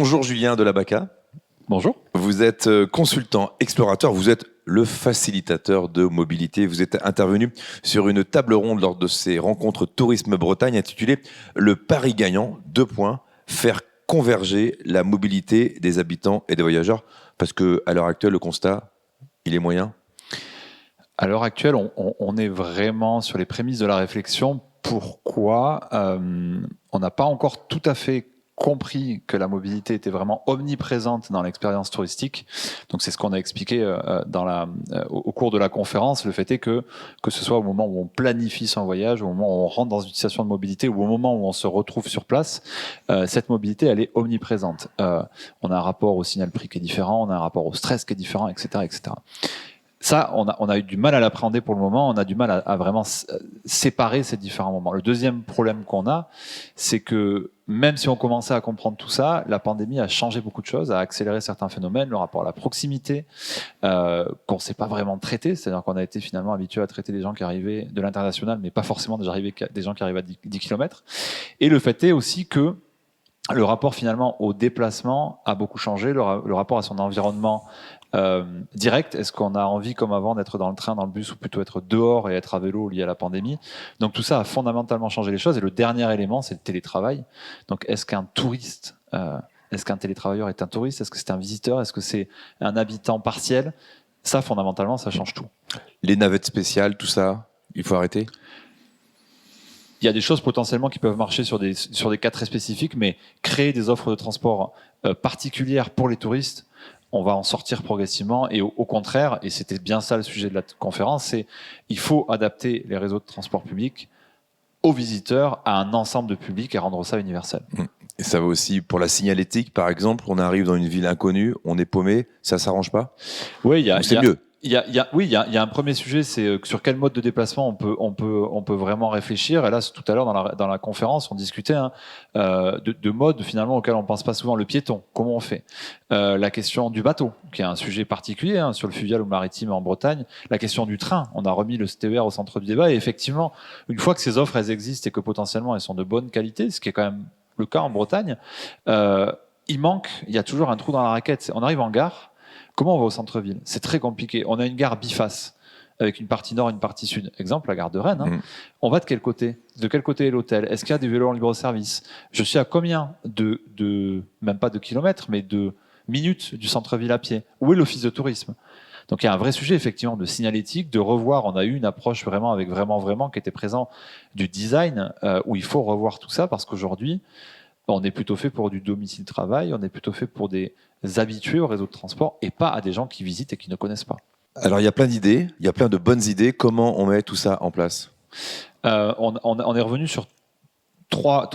Bonjour Julien Delabaca. Bonjour. Vous êtes consultant explorateur, vous êtes le facilitateur de mobilité. Vous êtes intervenu sur une table ronde lors de ces rencontres Tourisme Bretagne intitulée Le Paris gagnant, faire converger la mobilité des habitants et des voyageurs. Parce qu'à l'heure actuelle, le constat, il est moyen. À l'heure actuelle, on est vraiment sur les prémices de la réflexion. Pourquoi on n'a pas encore tout à fait compris que la mobilité était vraiment omniprésente dans l'expérience touristique. Donc c'est ce qu'on a expliqué au cours de la conférence. Le fait est que ce soit au moment où on planifie son voyage, au moment où on rentre dans une situation de mobilité, ou au moment où on se retrouve sur place, cette mobilité, elle est omniprésente. On a un rapport au signal prix qui est différent, on a un rapport au stress qui est différent, etc., etc. Ça, on a eu du mal à l'appréhender pour le moment, on a du mal à vraiment séparer ces différents moments. Le deuxième problème qu'on a, c'est que même si on commençait à comprendre tout ça, la pandémie a changé beaucoup de choses, a accéléré certains phénomènes, le rapport à la proximité, qu'on ne sait pas vraiment traiter, c'est-à-dire qu'on a été finalement habitué à traiter des gens qui arrivaient de l'international, mais pas forcément des gens qui arrivaient à 10 km. Et le fait est aussi que le rapport finalement au déplacement a beaucoup changé, le rapport à son environnement direct. Est-ce qu'on a envie, comme avant, d'être dans le train, dans le bus, ou plutôt être dehors et être à vélo lié à la pandémie? Donc tout ça a fondamentalement changé les choses. Et le dernier élément, c'est le télétravail. Donc est-ce qu'un télétravailleur est un touriste? Est-ce que c'est un visiteur? Est-ce que c'est un habitant partiel? Ça, fondamentalement, ça change tout. Les navettes spéciales, tout ça, il faut arrêter? Il y a des choses potentiellement qui peuvent marcher sur des cas très spécifiques, mais créer des offres de transport particulières pour les touristes, on va en sortir progressivement. Et au contraire, et c'était bien ça le sujet de la conférence, c'est il faut adapter les réseaux de transport public aux visiteurs, à un ensemble de publics, et rendre ça universel. Et ça va aussi pour la signalétique, par exemple. On arrive dans une ville inconnue, on est paumé, ça s'arrange pas? Oui, c'est mieux. Il y a un premier sujet, c'est sur quel mode de déplacement on peut vraiment réfléchir. Et là, tout à l'heure dans la conférence, on discutait de modes finalement auxquels on pense pas souvent. Le piéton, comment on fait? La question du bateau, qui est un sujet particulier sur le fluvial ou maritime en Bretagne. La question du train, on a remis le TER au centre du débat. Et effectivement, une fois que ces offres elles existent et que potentiellement elles sont de bonne qualité, ce qui est quand même le cas en Bretagne, il y a toujours un trou dans la raquette. On arrive en gare. Comment on va au centre-ville? C'est très compliqué. On a une gare biface, avec une partie nord et une partie sud. Exemple, la gare de Rennes. On va de quel côté? De quel côté est l'hôtel? Est-ce qu'il y a des vélos en libre-service? Je suis à combien même pas de kilomètres, mais de minutes du centre-ville à pied? Où est l'office de tourisme? Donc il y a un vrai sujet effectivement de signalétique, de revoir. On a eu une approche vraiment avec vraiment qui était présent du design, où il faut revoir tout ça, parce qu'aujourd'hui, on est plutôt fait pour du domicile-travail, on est plutôt fait pour des habitués au réseau de transport et pas à des gens qui visitent et qui ne connaissent pas. Alors il y a plein d'idées, il y a plein de bonnes idées. Comment on met tout ça en place? On est revenu sur trois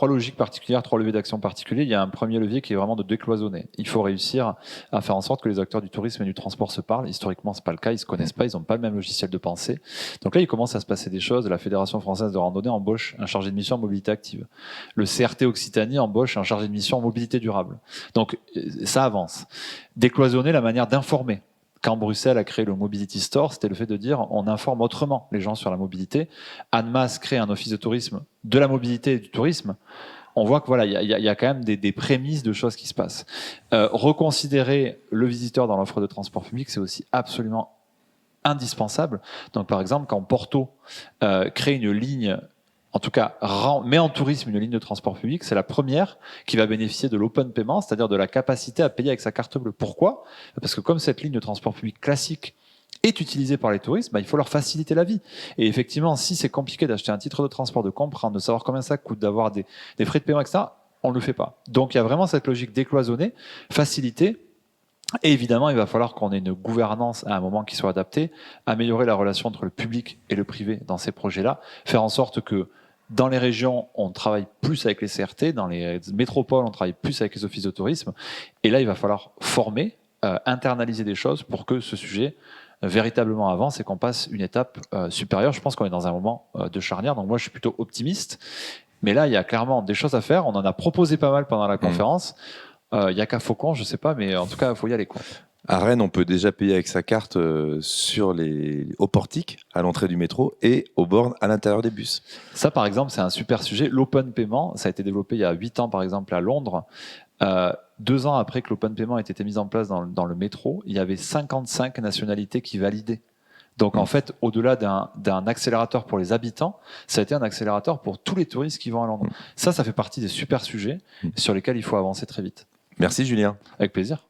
logiques particulières, trois leviers d'action particuliers. Il y a un premier levier qui est vraiment de décloisonner. Il faut réussir à faire en sorte que les acteurs du tourisme et du transport se parlent. Historiquement, c'est pas le cas. Ils se connaissent pas. Ils n'ont pas le même logiciel de pensée. Donc là, il commence à se passer des choses. La Fédération française de randonnée embauche un chargé de mission en mobilité active. Le CRT Occitanie embauche un chargé de mission en mobilité durable. Donc ça avance. Décloisonner la manière d'informer. Quand Bruxelles a créé le Mobility Store, c'était le fait de dire on informe autrement les gens sur la mobilité. Annemasse crée un office de tourisme de la mobilité et du tourisme. On voit que voilà, il y a quand même des prémices de choses qui se passent. Reconsidérer le visiteur dans l'offre de transport public, c'est aussi absolument indispensable. Donc par exemple, quand Porto crée une ligne, en tout cas, met en tourisme une ligne de transport public, c'est la première qui va bénéficier de l'open payment, c'est-à-dire de la capacité à payer avec sa carte bleue. Pourquoi? Parce que comme cette ligne de transport public classique est utilisée par les touristes, il faut leur faciliter la vie. Et effectivement, si c'est compliqué d'acheter un titre de transport, de comprendre, de savoir combien ça coûte, d'avoir des frais de paiement, etc., on ne le fait pas. Donc il y a vraiment cette logique décloisonnée, faciliter. Et évidemment, il va falloir qu'on ait une gouvernance à un moment qui soit adaptée, améliorer la relation entre le public et le privé dans ces projets-là, faire en sorte que dans les régions, on travaille plus avec les CRT, dans les métropoles, on travaille plus avec les offices de tourisme. Et là, il va falloir former, internaliser des choses pour que ce sujet véritablement avance et qu'on passe une étape supérieure. Je pense qu'on est dans un moment de charnière, donc moi je suis plutôt optimiste. Mais là, il y a clairement des choses à faire. On en a proposé pas mal pendant la conférence. Il n'y a qu'à Faucon, je ne sais pas, mais en tout cas, il faut y aller, quoi. À Rennes, on peut déjà payer avec sa carte au portique, à l'entrée du métro, et aux bornes à l'intérieur des bus. Ça, par exemple, c'est un super sujet. L'open payment, ça a été développé il y a 8 ans, par exemple, à Londres. 2 ans après que l'open payment ait été mis en place dans le métro, il y avait 55 nationalités qui validaient. Donc en fait, au-delà d'un accélérateur pour les habitants, ça a été un accélérateur pour tous les touristes qui vont à Londres. Ça fait partie des super sujets sur lesquels il faut avancer très vite. Merci Julien. Avec plaisir.